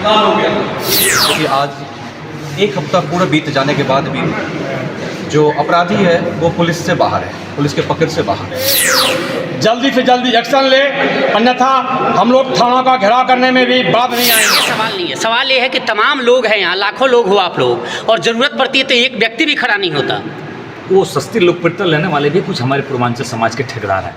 लाल हो गया क्योंकि आज एक हफ्ता पूरा बीत जाने के बाद भी जो अपराधी है वो पुलिस से बाहर है, पुलिस के पकड़ से बाहर है। जल्दी से जल्दी एक्शन ले, अन्यथा हम लोग थाना का घेराव करने में भी बाद नहीं आएंगे। सवाल नहीं है, सवाल ये है कि तमाम लोग हैं यहाँ, लाखों लोग हो आप लोग, और ज़रूरत पड़ती है तो एक व्यक्ति भी खड़ा नहीं होता। वो सस्ती लोकप्रियता लेने वाले भी कुछ हमारे पूर्वांचल समाज के ठेकेदार हैं।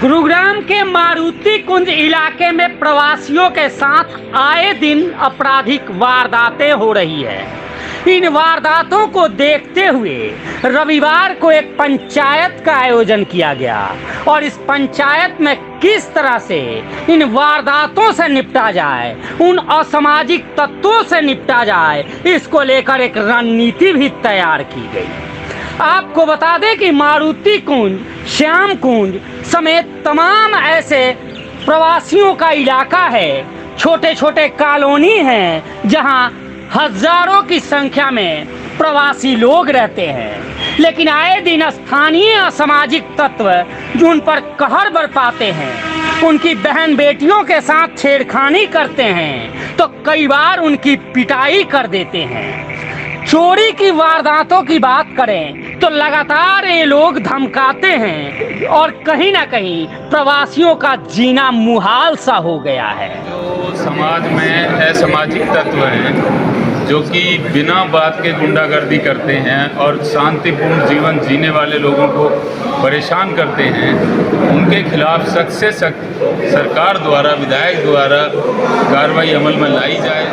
गुरुग्राम के मारुति कुंज इलाके में प्रवासियों के साथ आए दिन आपराधिक वारदातें हो रही है। इन वारदातों को देखते हुए रविवार को एक पंचायत का आयोजन किया गया और इस पंचायत में किस तरह से इन वारदातों से निपटा जाए, उन असामाजिक तत्वों से निपटा जाए, इसको लेकर एक रणनीति भी तैयार की गई। आपको बता दें कि मारुति कुंज, श्याम कुंज समेत तमाम ऐसे प्रवासियों का इलाका है, छोटे छोटे कॉलोनी हैं जहां हजारों की संख्या में प्रवासी लोग रहते हैं। लेकिन आए दिन स्थानीय असामाजिक तत्व जो उन पर कहर बरपाते हैं, उनकी बहन बेटियों के साथ छेड़खानी करते हैं तो कई बार उनकी पिटाई कर देते हैं। चोरी की वारदातों की बात करें तो लगातार ये लोग धमकाते हैं और कहीं ना कहीं प्रवासियों का जीना मुहाल सा हो गया है। जो समाज में असामाजिक तत्व हैं जो कि बिना बात के गुंडागर्दी करते हैं और शांतिपूर्ण जीवन जीने वाले लोगों को परेशान करते हैं, उनके खिलाफ सख्त से सख्त सरकार द्वारा, विधायक द्वारा कार्रवाई अमल में लाई जाए।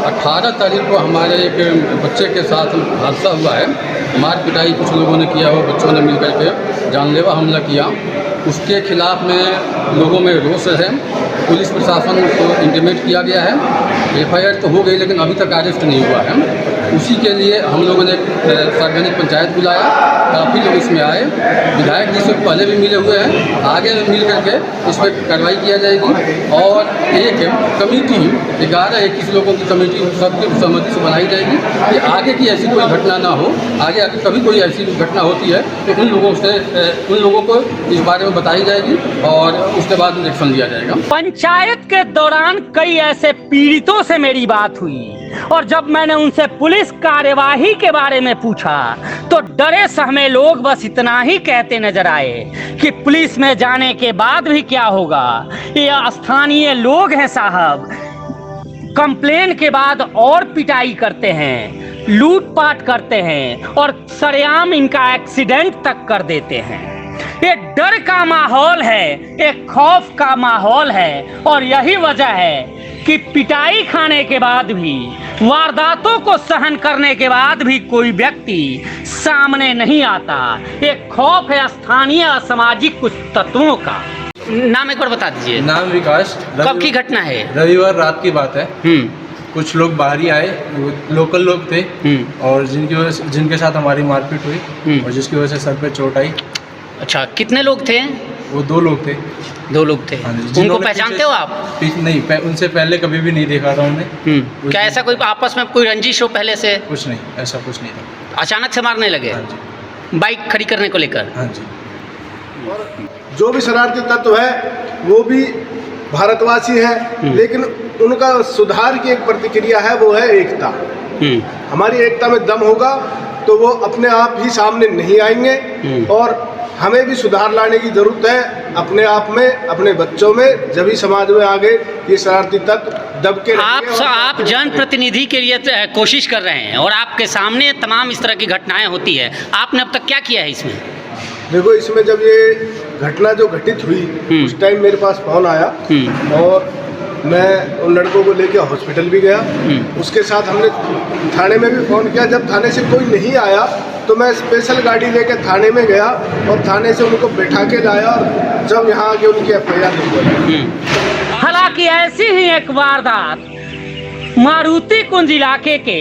18 तारीख को हमारे एक बच्चे के साथ हादसा हुआ है। मार पिटाई कुछ लोगों ने किया हो, बच्चों ने मिलकर के जानलेवा हमला किया। उसके खिलाफ में लोगों में रोष है। पुलिस प्रशासन को इंटीमेट किया गया है। FIR तो हो गई लेकिन अभी तक अरेस्ट नहीं हुआ है। उसी के लिए हम लोगों ने सार्वजनिक पंचायत बुलाया, काफ़ी लोग इसमें आए। विधायक जी से पहले भी मिले हुए हैं, आगे भी मिल करके इस पर कार्रवाई किया जाएगी। और एक कमेटी 11-21 लोगों की कमेटी सबकी सहमति से बनाई जाएगी कि आगे की ऐसी कोई घटना ना हो। आगे कभी कोई ऐसी घटना होती है तो उन लोगों को इस बारे में बताई जाएगी और उसके बाद एक्शन लिया जाएगा। पंचायत के दौरान कई ऐसे पीड़ितों से मेरी बात हुई और जब मैंने उनसे पुलिस कार्यवाही के बारे में पूछा तो डरे सहमे लोग बस इतना ही कहते नजर आए कि पुलिस में जाने के बाद भी क्या होगा, ये स्थानीय लोग हैं साहब, कंप्लेन के बाद और पिटाई करते हैं, लूटपाट करते हैं और सरेआम इनका एक्सीडेंट तक कर देते हैं। ये डर का माहौल है, एक खौफ का माहौल है और यही वजह है कि पिटाई खाने के बाद भी, वारदातों को सहन करने के बाद भी कोई व्यक्ति सामने नहीं आता। एक खौफ है स्थानीय असामाजिक कुछ तत्वों का। नाम एक बार बता दीजिए। नाम विकास। कब की घटना है? रविवार रात की बात है। कुछ लोग बाहरी आए, लोकल लोग थे और जिनके साथ हमारी मारपीट हुई और जिसकी वजह से सर पे चोट आई। अच्छा, कितने लोग थे? वो 2 लोग थे। 2 लोग थे। उनको पहचानते हो आप? नहीं, उनसे पहले कभी भी नहीं देखा था उन्हें। क्या ऐसा कोई आपस में कोई रंजिश हो पहले से? कुछ नहीं, ऐसा कुछ नहीं था। अचानक से मारने लगे? हाँ जी। बाइक खड़ी करने को लेकर? हाँ जी। जो भी शरारती तत्व है वो भी भारतवासी है, लेकिन उनका सुधार की एक प्रतिक्रिया है, वो है एकता। हमारी एकता में दम होगा तो वो अपने आप ही सामने नहीं आएंगे और हमें भी सुधार लाने की जरूरत है अपने आप में, अपने बच्चों में, जब भी समाज में आगे ये शरारती तत्व दब के आप जनप्रतिनिधि के लिए कोशिश कर रहे हैं और आपके सामने तमाम इस तरह की घटनाएं होती है। आपने अब तक क्या किया है इसमें? देखो, इसमें जब ये घटना जो घटित हुई उस टाइम मेरे पास फोन आया और मैं उन लड़कों को लेकर हॉस्पिटल भी गया। उसके साथ हमने थाने में भी फ़ोन किया। जब थाने से कोई नहीं आया तो मैं स्पेशल गाड़ी लेकर थाने में गया और थाने से उनको बैठा के लाया और जब यहाँ आके उनकी FIR हुई। हालांकि ऐसी ही एक वारदात मारुति कुंज इलाके के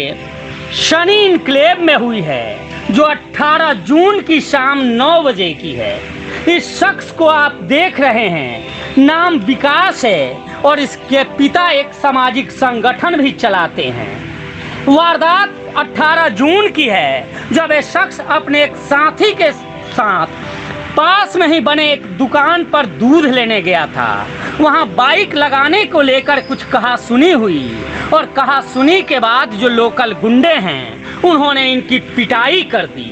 शनि इनक्लेव में हुई है जो 18 जून की शाम 9 बजे की है। इस शख्स को आप देख रहे हैं, नाम विकास है और इसके पिता एक सामाजिक संगठन भी चलाते हैं। वारदात 18 जून की है जब एक शख्स अपने एक साथी के साथ पास में ही बने एक दुकान पर दूध लेने गया था। वहां बाइक लगाने को लेकर कुछ कहासुनी हुई और कहासुनी के बाद जो लोकल गुंडे हैं उन्होंने इनकी पिटाई कर दी।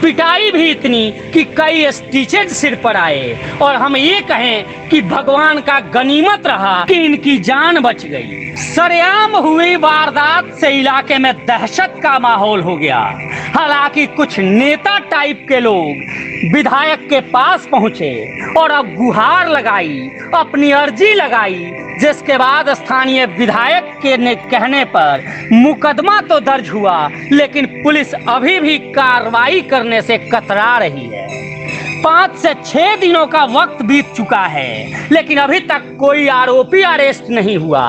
पिटाई भी इतनी कि कई स्टिचेज सिर पर आए और हम ये कहें कि भगवान का गनीमत रहा कि इनकी जान बच गई। सरेआम हुई वारदात से इलाके में दहशत का माहौल हो गया। हालांकि कुछ नेता टाइप के लोग विधायक के पास पहुंचे और अब गुहार लगाई, अपनी अर्जी लगाई, जिसके बाद स्थानीय विधायक के कहने पर मुकदमा तो दर्ज हुआ, लेकिन पुलिस अभी भी कार्रवाई करने से कतरा रही है। 5 से 6 दिनों का वक्त बीत चुका है, लेकिन अभी तक कोई आरोपी अरेस्ट नहीं हुआ।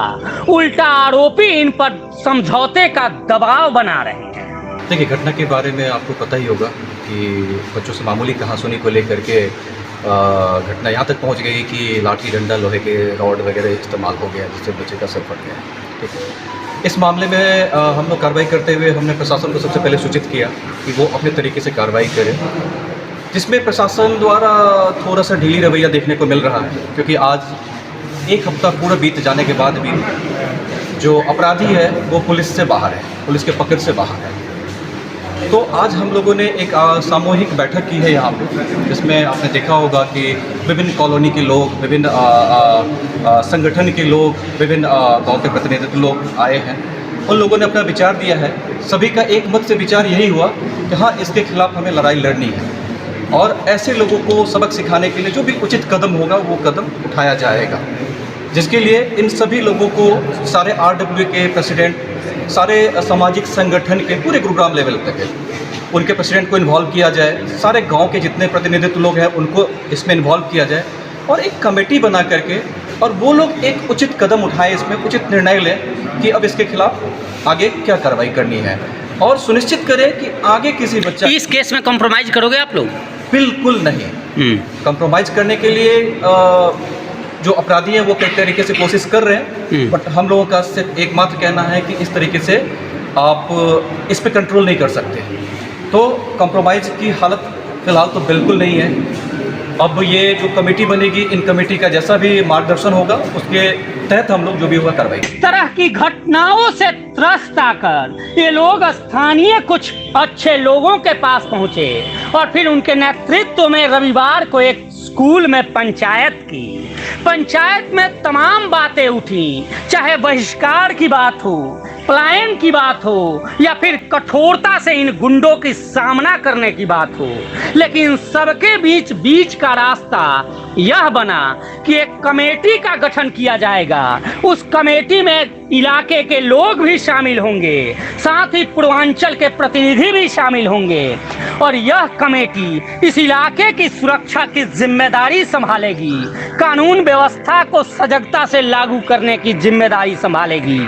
उल्टा आरोपी इन पर समझौते का दबाव बना रहे हैं। देखिए, घटना के बारे में आपको पता ही होगा कि बच्चों से मामूली कहासुनी को लेकर के घटना यहाँ तक पहुँच गई कि लाठी डंडा लोहे के रॉड वगैरह इस्तेमाल हो गया, जिससे बच्चे का सर फट गया। ठीक है, इस मामले में हम लोग कार्रवाई करते हुए हमने प्रशासन को सबसे पहले सूचित किया कि वो अपने तरीके से कार्रवाई करे, जिसमें प्रशासन द्वारा थोड़ा सा ढीली रवैया देखने को मिल रहा है, क्योंकि आज 1 हफ्ता पूरा बीत जाने के बाद भी जो अपराधी है वो पुलिस से बाहर है, पुलिस के पकड़ से बाहर है। तो आज हम लोगों ने एक सामूहिक बैठक की है यहाँ पे, जिसमें आपने देखा होगा कि विभिन्न कॉलोनी के लोग, विभिन्न संगठन के लोग, विभिन्न गांव के प्रतिनिधित्व लोग आए हैं। उन लोगों ने अपना विचार दिया है। सभी का एक मत से विचार यही हुआ कि हाँ, इसके खिलाफ हमें लड़ाई लड़नी है और ऐसे लोगों को सबक सिखाने के लिए जो भी उचित कदम होगा वो कदम उठाया जाएगा, जिसके लिए इन सभी लोगों को सारे RW के प्रेसिडेंट, सारे सामाजिक संगठन के पूरे गुरुग्राम लेवल तक है, उनके प्रेसिडेंट को इन्वॉल्व किया जाए, सारे गांव के जितने प्रतिनिधित्व लोग हैं उनको इसमें इन्वॉल्व किया जाए और एक कमेटी बना करके और वो लोग एक उचित कदम उठाएं, इसमें उचित निर्णय लें कि अब इसके खिलाफ आगे क्या कार्रवाई करनी है और सुनिश्चित करें कि आगे किसी बच्चा इस केस में कॉम्प्रोमाइज करोगे आप लोग? बिल्कुल नहीं। कॉम्प्रोमाइज करने के लिए जो अपराधी हैं वो कई तरीके से कोशिश कर रहे हैं, बट हम लोगों का सिर्फ एकमात्र कहना है कि इस तरीके से आप इस पे कंट्रोल नहीं कर सकते। तो कॉम्प्रोमाइज़ की हालत फ़िलहाल तो बिल्कुल नहीं है। अब ये जो कमेटी बनेगी, इन कमेटी का जैसा भी मार्गदर्शन होगा उसके तहत हम लोग जो भी होगा कार्रवाई। इस तरह की घटनाओं से त्रस्त आकर ये लोग स्थानीय कुछ अच्छे लोगों के पास पहुंचे और फिर उनके नेतृत्व में रविवार को एक स्कूल में पंचायत की। पंचायत में तमाम बातें उठी, चाहे बहिष्कार की बात हो, पलायन की बात हो या फिर कठोरता से इन गुंडों की सामना करने की बात हो, लेकिन सबके बीच का रास्ता यह बना कि एक कमेटी का गठन किया जाएगा। उस कमेटी में इलाके के लोग भी शामिल होंगे, साथ ही पूर्वांचल के प्रतिनिधि भी शामिल होंगे और यह कमेटी इस इलाके की सुरक्षा की जिम्मेदारी संभालेगी, कानून व्यवस्था को सजगता से लागू करने की जिम्मेदारी संभालेगी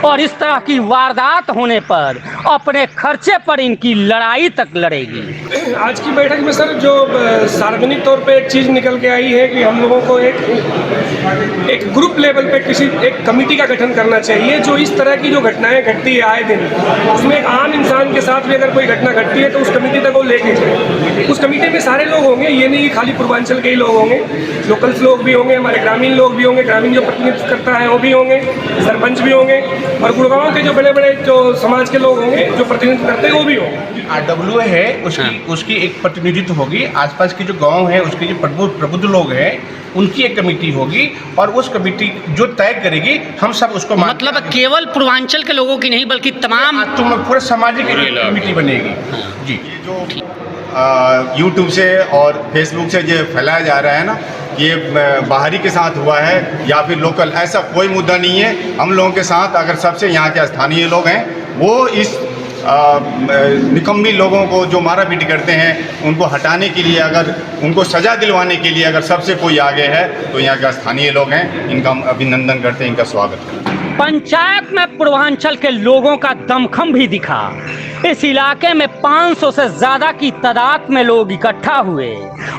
और इस तरह की वारदात होने पर अपने खर्चे पर इनकी लड़ाई तक लड़ेगी। आज की बैठक में सर जो सार्वजनिक तौर पे एक चीज़ निकल के आई है कि हम लोगों को एक ग्रुप लेवल पे किसी एक कमेटी का गठन करना चाहिए, जो इस तरह की जो घटनाएं घटती है आए दिन, उसमें एक आम इंसान के साथ भी अगर कोई घटना घटती है तो उस कमेटी तक वो लेके जाए। उस कमेटी में सारे लोग होंगे, ये नहीं कि खाली पूर्वांचल के ही लोग होंगे, लोकल्स लोग भी होंगे, हमारे ग्रामीण लोग भी होंगे, ग्रामीण जो प्रतिनिधित्व करता है वो भी होंगे, सरपंच भी होंगे और गुड़गांव के जो बड़े बड़े जो समाज के लोग होंगे जो प्रतिनिधित्व करते हैं वो भी होंगे। RW है उसकी एक प्रतिनिधित्व होगी, आसपास के जो गांव है उसके जो प्रबुद्ध लोग हैं उनकी एक कमेटी होगी और उस कमेटी जो तय करेगी हम सब उसको मतलब केवल पूर्वांचल के लोगों की नहीं बल्कि तमाम पूरे सामाजिक कमेटी बनेगी। जी, यूट्यूब से और फेसबुक से जो फैलाया जा रहा है ना, ये बाहरी के साथ हुआ है या फिर लोकल, ऐसा कोई मुद्दा नहीं है। हम लोगों के साथ अगर सबसे यहाँ के स्थानीय लोग हैं वो इस निकम्मी लोगों को जो मारा पीटी करते हैं उनको हटाने के लिए, अगर उनको सज़ा दिलवाने के लिए अगर सबसे कोई आगे है तो यहाँ के स्थानीय लोग हैं, इनका हम अभिनंदन करते हैं, इनका स्वागत करते हैं। पंचायत में पूर्वांचल के लोगों का दमखम भी दिखा। इस इलाके में 500 से ज्यादा की तादाद में लोग इकट्ठा हुए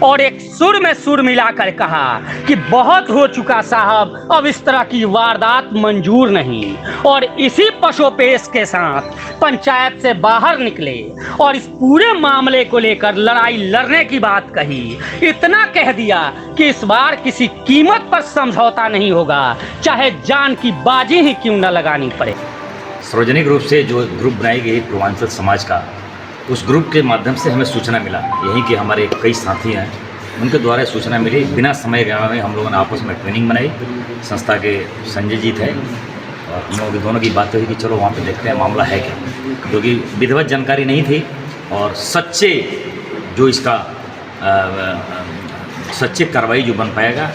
और एक सुर में सुर मिलाकर कहा कि बहुत हो चुका साहब, अब इस तरह की वारदात मंजूर नहीं। और इसी पशोपेश के साथ पंचायत से बाहर निकले और इस पूरे मामले को लेकर लड़ाई लड़ने की बात कही। इतना कह दिया कि इस बार किसी कीमत पर समझौता नहीं होगा, चाहे जान की बाजी ही क्यों न लगानी पड़े। सार्वजनिक रूप से जो ग्रुप बनाई गई पूर्वांचल समाज का, उस ग्रुप के माध्यम से हमें सूचना मिला, यही कि हमारे कई साथी हैं, उनके द्वारा सूचना मिली। बिना समय गंवाए हम लोगों ने आपस में ट्रेनिंग बनाई। संस्था के संजय जी थे और हम लोगों की दोनों की बात हुई कि चलो वहाँ पे देखते हैं मामला है क्या, क्योंकि विधिवत जानकारी नहीं थी और सच्चे जो इसका सच्चे कार्रवाई जो बन पाएगा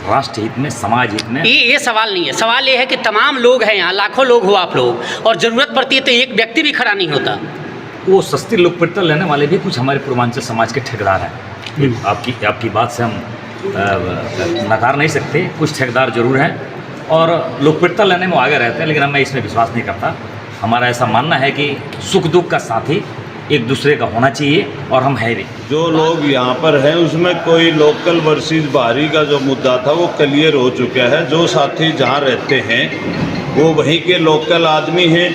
राष्ट्र हित में, समाज हित में। ये सवाल नहीं है, सवाल ये है कि तमाम लोग हैं यहाँ, लाखों लोग हो आप लोग, और ज़रूरत पड़ती है तो एक व्यक्ति भी खड़ा नहीं होता। वो सस्ती लोकप्रियता लेने वाले भी कुछ हमारे पूर्वांचल समाज के ठेकेदार हैं। आपकी बात से हम नकार नहीं सकते, कुछ ठेकेदार जरूर हैं और लोकप्रियता लेने में आगे रहते हैं, लेकिन मैं इसमें विश्वास नहीं करता। हमारा ऐसा मानना है कि सुख दुख का साथी एक दूसरे का होना चाहिए और हम है भी। जो लोग यहाँ पर हैं उसमें कोई लोकल वर्सेस बाहरी का जो मुद्दा था वो क्लियर हो चुका है। जो साथी जहाँ रहते हैं वो वहीं के लोकल आदमी हैं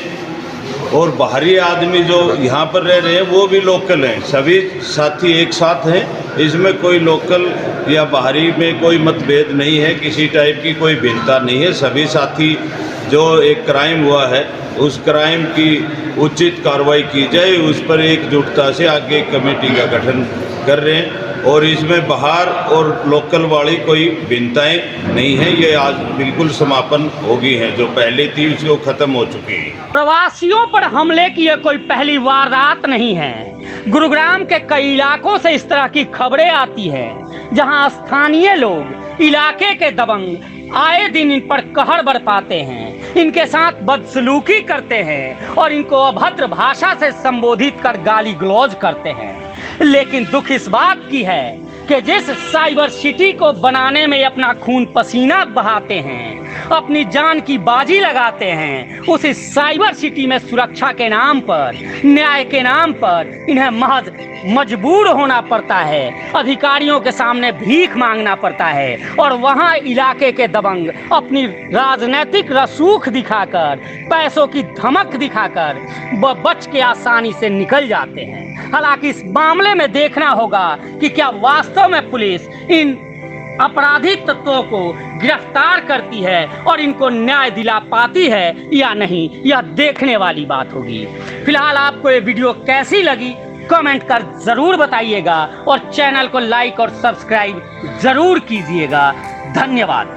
और बाहरी आदमी जो यहाँ पर रह रहे हैं वो भी लोकल हैं। सभी साथी एक साथ हैं, इसमें कोई लोकल या बाहरी में कोई मतभेद नहीं है, किसी टाइप की कोई भिन्नता नहीं है। सभी साथी जो एक क्राइम हुआ है उस क्राइम की उचित कार्रवाई की जाए, उस पर एकजुटता से आगे एक कमेटी का गठन कर रहे हैं और इसमें बाहर और लोकल वाली कोई भिन्नताएं नहीं है। ये आज बिल्कुल समापन हो गई है, जो पहले थी उसको खत्म हो चुकी है। प्रवासियों पर हमले की यह कोई पहली वारदात नहीं है। गुरुग्राम के कई इलाकों से इस तरह की खबरें आती है, जहां स्थानीय लोग इलाके के दबंग आए दिन इन पर कहर बरपाते हैं, इनके साथ बदसलूकी करते हैं और इनको अभद्र भाषा से संबोधित कर गाली गलौज करते हैं। लेकिन दुख इस बात की है कि जिस साइबर सिटी को बनाने में अपना खून पसीना बहाते हैं, अपनी जान की बाजी लगाते हैं, उस साइबर सिटी में सुरक्षा के नाम पर, न्याय के नाम पर इन्हें महज मजबूर होना पड़ता है, अधिकारियों के सामने भीख मांगना पड़ता है और वहां इलाके के दबंग अपनी राजनीतिक रसूख दिखाकर, पैसों की धमक दिखाकर बच के आसानी से निकल जाते हैं। हालांकि इस मामले में देखना होगा कि क्या वास्तव में पुलिस इन अपराधी तत्वों को गिरफ्तार करती है और इनको न्याय दिला पाती है या नहीं, यह देखने वाली बात होगी। फिलहाल आपको ये वीडियो कैसी लगी कमेंट कर जरूर बताइएगा और चैनल को लाइक और सब्सक्राइब जरूर कीजिएगा। धन्यवाद।